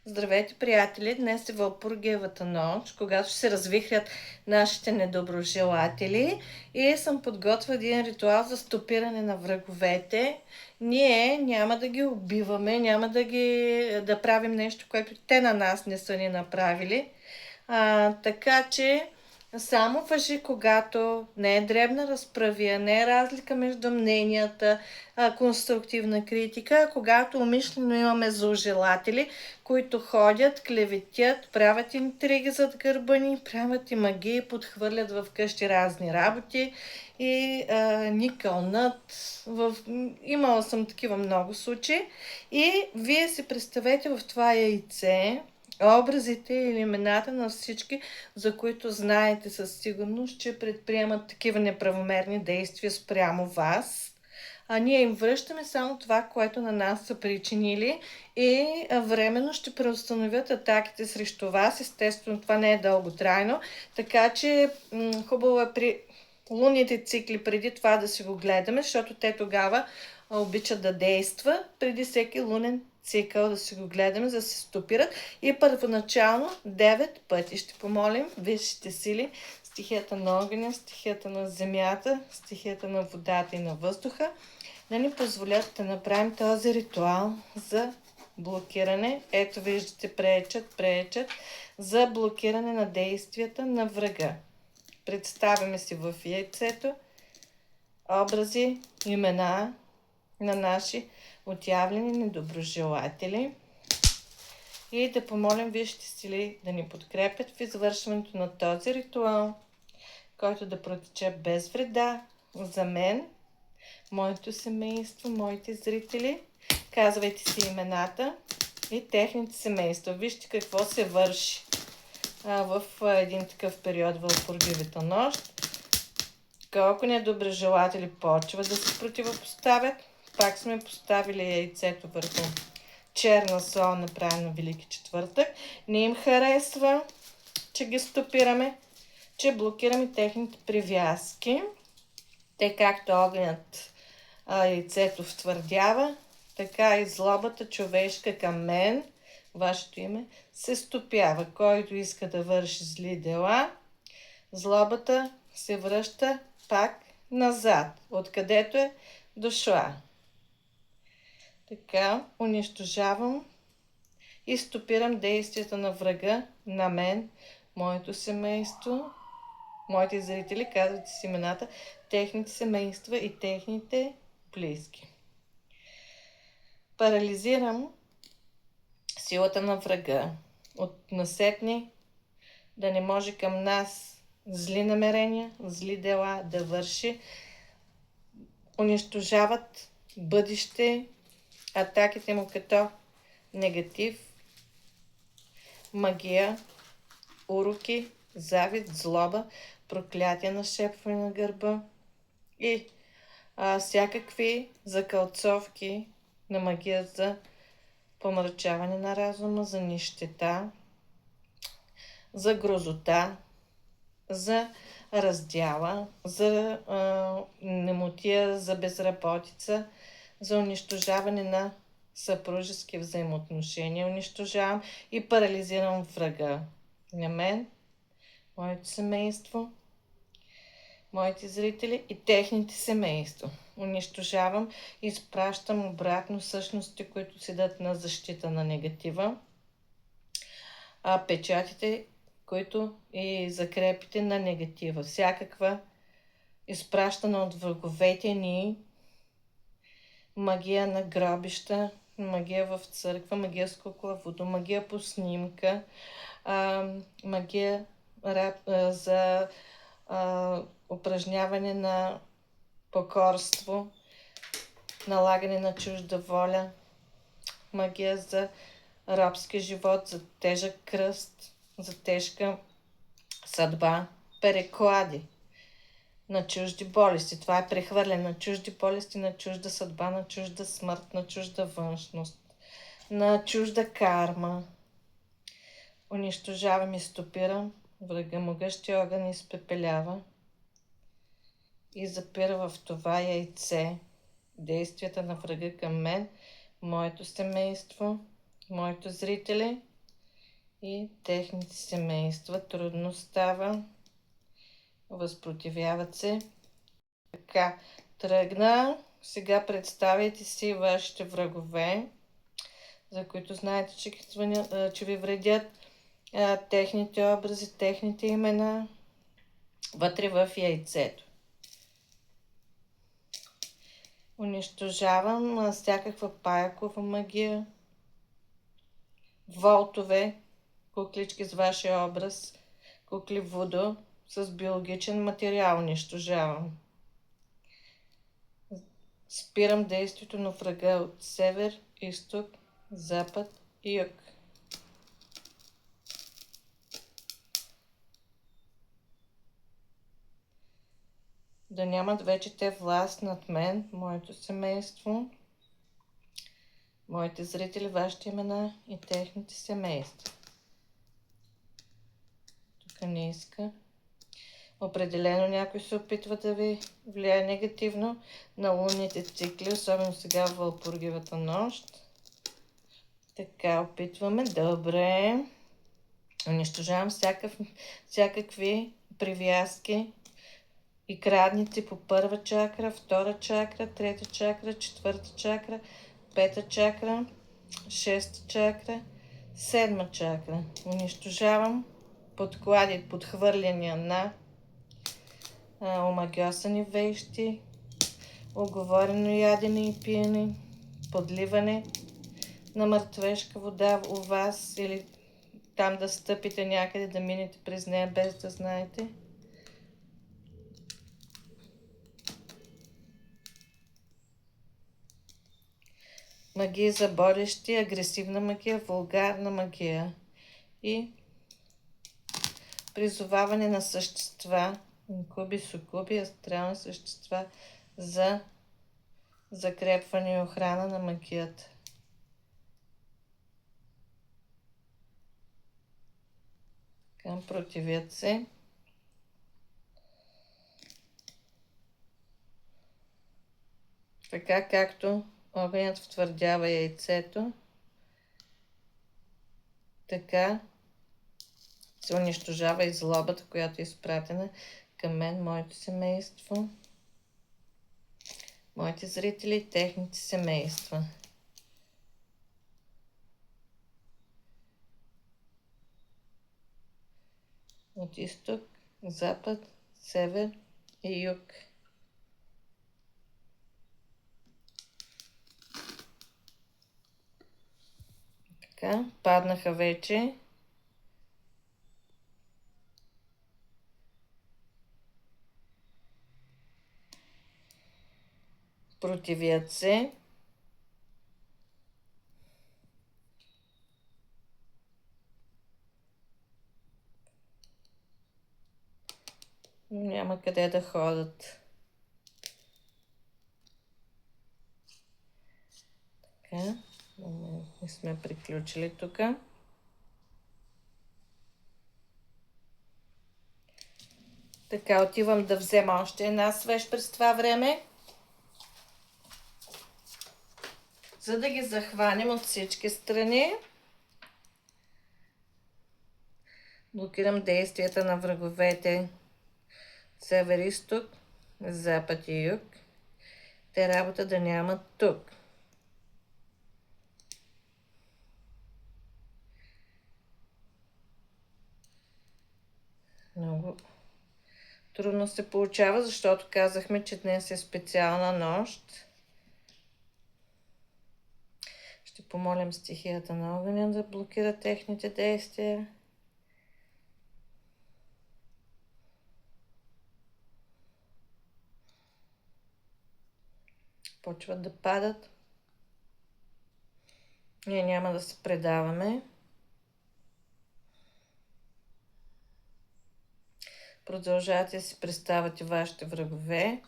Здравейте, приятели! Днес е Вълпургиевата нощ, когато ще се развихрят нашите недоброжелатели и съм подготвила един ритуал за стопиране на враговете. Ние няма да ги убиваме, няма да правим нещо, което те на нас не са ни направили. Така че само важи, когато не е дребна разправия, не е разлика между мненията, конструктивна критика, а когато умишлено имаме зложелатели, които ходят, клеветят, правят интриги зад гърба ни, правят и магии, подхвърлят в къщи разни работи и ни кълнат. Имала съм такива много случаи. И вие си представете в това яйце образите или имената на всички, за които знаете със сигурност, че предприемат такива неправомерни действия спрямо вас. Ние им връщаме само това, което на нас са причинили и временно ще преустановят атаките срещу вас. Естествено, това не е дълготрайно, така че хубаво е при лунните цикли преди това да си го гледаме, защото те тогава обичат да действа преди всеки лунен цикъл да си го гледаме, за да се стопират. И първоначално 9 пъти ще помолим висшите сили, стихията на огъня, стихията на земята, стихията на водата и на въздуха, да ни позволят да направим този ритуал за блокиране. Ето виждате, пречат за блокиране на действията на врага. Представяме си в яйцето образи, имена на наши отявлени недоброжелатели и да помолим висшите сили да ни подкрепят в извършването на този ритуал, който да протече без вреда за мен, моето семейство, моите зрители. Казвайте си имената и техните семейства. Вижте какво се върши в един такъв период в Вълпургиевата нощ. Колко недоброжелатели почват да се противопоставят. Пак сме поставили яйцето върху черна сол, направено Велики четвъртък. Не им харесва, че ги стопираме, че блокираме техните привязки. Те както огънят яйцето втвърдява, така и злобата човешка към мен, вашето име, се стопява. Който иска да върши зли дела, злобата се връща пак назад, откъдето е дошла. Така, унищожавам и стопирам действията на врага на мен, моето семейство, моите зрители, казвате си имената, техните семейства и техните близки. Парализирам силата на врага. От насетне да не може към нас зли намерения, зли дела да върши. Унищожават бъдеще атаките му като негатив, магия, уроки, завист, злоба, проклятие, нашепване на гърба и всякакви закълцовки на магия за помрачаване на разума, за нищета, за грозота, за раздяла, за немотия, за безработица, за унищожаване на съпружески взаимоотношения. Унищожавам и парализирам врага на мен, моето семейство, моите зрители и техните семейства. Унищожавам и изпращам обратно същности, които седат на защита на негатива, печатите, които и закрепите на негатива. Всякаква изпращана от враговете ни магия на гробища, магия в църква, магия с кукла водомагия по снимка, магия за упражняване на покорство, налагане на чужда воля, магия за рабски живот, за тежък кръст, за тежка съдба, переклади на чужди болести. Това е прехвърляне на чужди болести, на чужда съдба, на чужда смърт, на чужда външност, на чужда карма. Унищожавам и стопирам врага, могъщия огън изпепелява и запира в това яйце действията на врага към мен, моето семейство, моите зрители и техните семейства. Трудно става. Възпротивяват се. Така, тръгна. Сега представяйте си вашите врагове, за които знаете, че ви вредят, техните образи, техните имена вътре в яйцето. Унищожавам всякаква паякова магия, волтове, куклички с вашия образ, кукли вудо с биологичен материал унищожавам. Спирам действието на врага от север, изток, запад и юг. Да нямат вече те власт над мен, моето семейство, моите зрители, вашите имена и техните семейства. Тук не иска. Определено някой се опитва да ви влияе негативно на лунните цикли, особено сега в Вълпургиевата нощ. Така, опитваме. Добре. Унищожавам всякакви привязки и крадници по първа чакра, втора чакра, трета чакра, четвърта чакра, пета чакра, шеста чакра, седма чакра. Унищожавам подклади, подхвърляния на омагьосани вещи, оговорено ядене и пиене, подливане на мъртвешка вода у вас или там да стъпите някъде, да минете през нея без да знаете. Магия за борещи, агресивна магия, вулгарна магия и призоваване на същества, инкуби, сукуби, астрални същества за закрепване и охрана на магията. Противят се. Така както огънят втвърдява яйцето, така се унищожава и злобата, която е изпратена към мен, моето семейство, моите зрители и техните семейства. От изток, запад, север и юг. Така, паднаха вече. Противят се. Но няма къде да ходят. Така, не сме приключили тук. Така, отивам да взема още една свеж през това време, за да ги захванем от всички страни. Блокирам действията на враговете север-изток, запад и юг. Те работа да нямат тук. Много трудно се получава, защото казахме, че днес е специална нощ. Ще помолим стихията на огъня да блокира техните действия. Почват да падат. Ние няма да се предаваме. Продължавате да си представяте вашите врагове.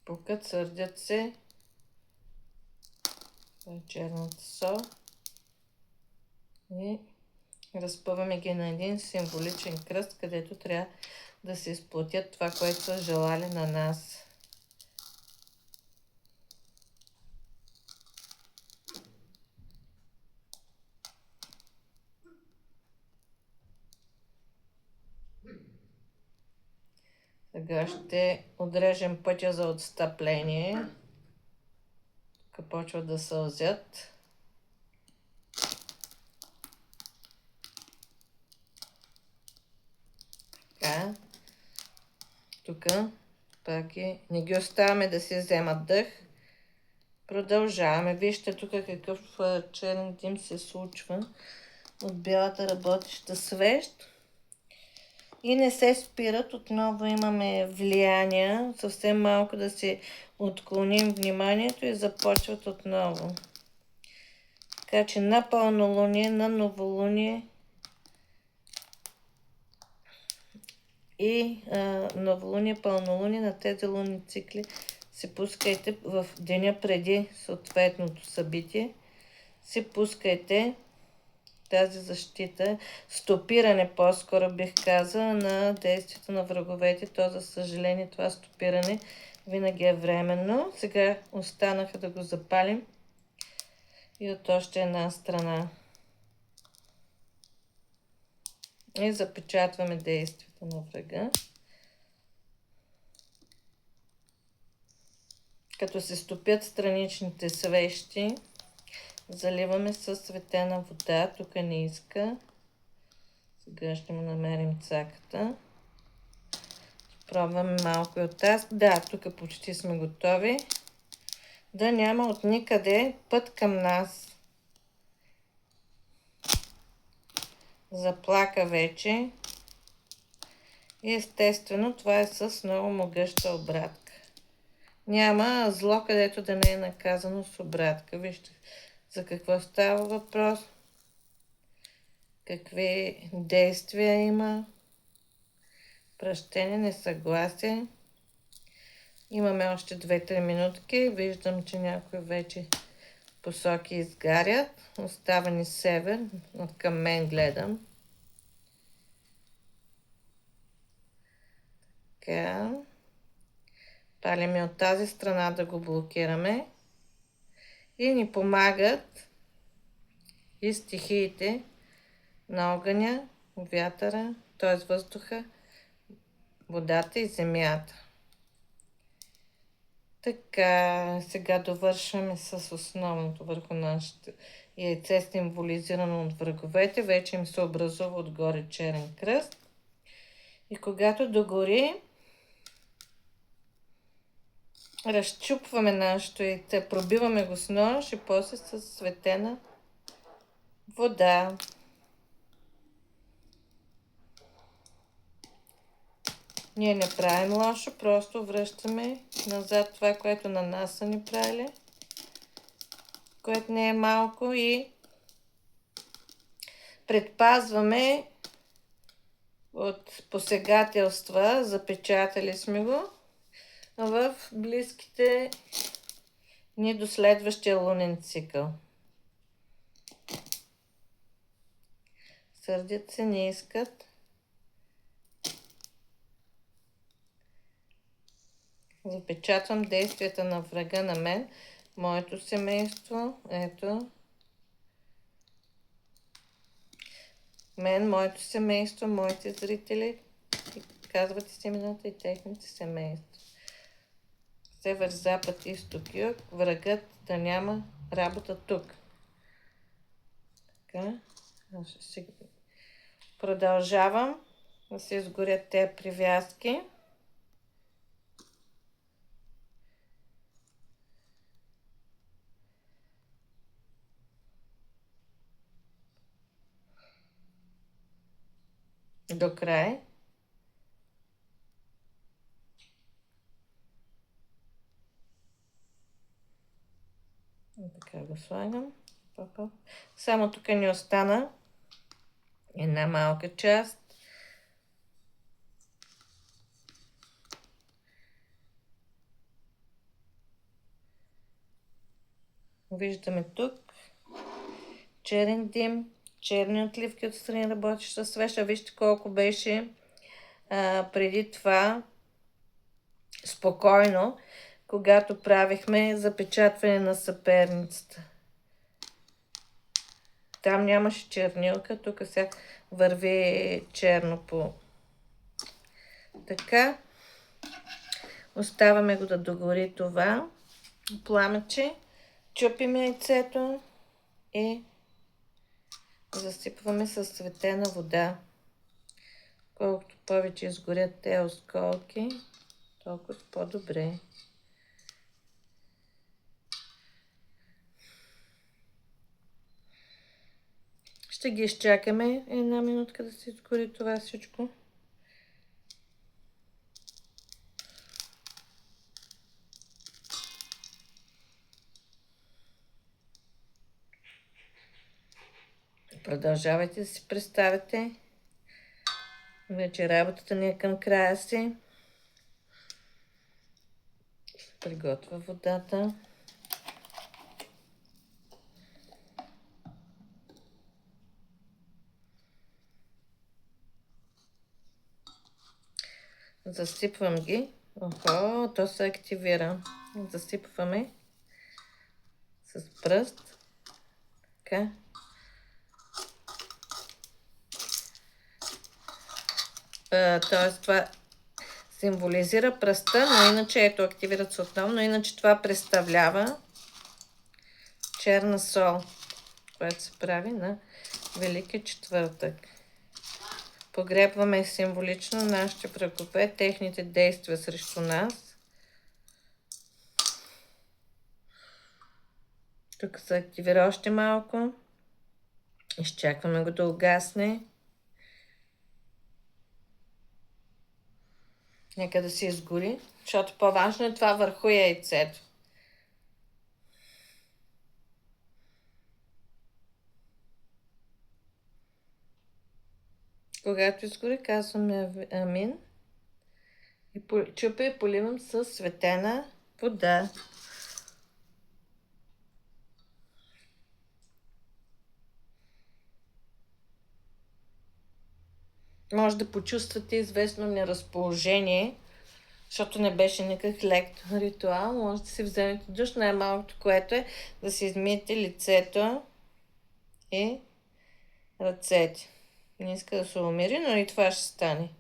Пукат, сърдят се. Това е черната сол. И Разпъваме ги на един символичен кръст, където трябва да се изплатят това, което са желали на нас. Сега ще отрежем пътя за отстъпление. Тук почват да сълзят. Така. Тук пак не ги оставяме да си вземат дъх. Продължаваме. Вижте тук какъв черен дим се случва от бялата работеща свещ. И не се спират. Отново имаме влияния. Съвсем малко да си отклоним вниманието и започват отново. Така че на пълнолуние, на новолуние и новолуние, пълнолуние, на тези лунни цикли се пускайте в деня преди съответното събитие. Се пускайте тази защита, стопиране по-скоро бих казала на действията на враговете. То, за съжаление, това стопиране винаги е временно. Сега останаха да го запалим и от още една страна. И запечатваме действията на врага. Като се стопят страничните свещи, заливаме със светена вода. Тук не иска. Сега ще му намерим цаката. Пробваме малко от тази. Да, тук почти сме готови. Да няма от никъде път към нас. Заплака вече. И естествено това е с много могъща обратка. Няма зло, където да не е наказано с обратка. Вижте за какво става въпрос. Какви действия има. Пръщение, несъгласие. Имаме още 2-3 минутки. Виждам, че някои вече посоки изгарят. Остава ни север. Към мен гледам. Така. Палиме от тази страна да го блокираме. И ни помагат и стихиите на огъня, вятъра, т.е. въздуха, водата и земята. Така, сега довършваме с основното върху нашето яйце, символизирано от враговете. Вече им се образува отгоре черен кръст. И когато догори, разчупваме нашето яйце, пробиваме го с нож и после с светена вода. Ние не правим лошо, просто връщаме назад това, което на нас са ни правили, което не е малко, и предпазваме от посегателства, запечатали сме го в близките ни до следващия лунен цикъл. Сърдят се, не искат. Запечатвам действията на врага на мен, моето семейство. Ето. Мен, моето семейство, моите зрители. Казвате си имената и техните семейства. Север, запад, изток, юг. Врагът да няма работа тук. Така. Продължавам да се изгорят тези привязки. До край. И така го слагам. Само тук ни остана една малка част. Виждаме тук черен дим, черни отливки отстрани работиш със свеж. Вижте колко беше преди това спокойно, когато правихме запечатване на съперницата. Там нямаше чернилка, тук сега върви черно по... Така. Оставаме го да догори това пламъче. Чупим яйцето и засипваме с цветена вода. Колкото повече изгорят те осколки, толкова по-добре. Ще ги изчакаме една минутка да се изгори това всичко. Продължавайте да си представяте. Вече работата ни е към края си. Приготвя водата. Засипвам ги. Охо, то се активира. Засипваме с пръст. Така. Тоест това символизира пръста, но иначе ето активират се отново, но иначе това представлява черна сол, която се прави на Велики четвъртък. Погребваме символично нашите врагове, техните действия срещу нас. Тук се активира още малко. Изчакваме го да угасне. Нека да се изгори, защото по-важно е това върху яйцето. Когато изгори, казваме амин. И чупя и поливам с светена вода. Може да почувствате известно неразположение, защото не беше никакъв лек ритуал. Може да си вземете душ, най-малкото, което е да си измиете лицето и ръцете. Не иска да се умири, но и това ще стане.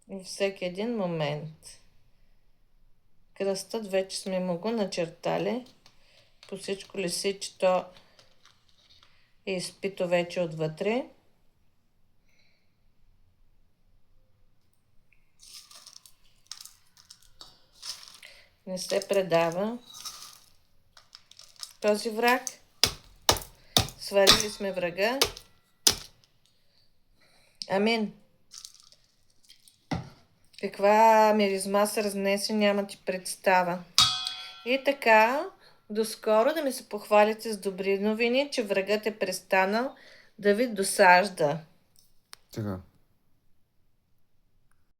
Във всеки един момент. Кръстът вече сме му го начертали. По всичко лиси, че то е изпито вече отвътре. Не се предава този враг. Сварили сме врага. Амин. Каква миризма се разнесе, няма ти представа. И така, доскоро да ми се похвалите с добри новини, че врагът е престанал да ви досажда. Така.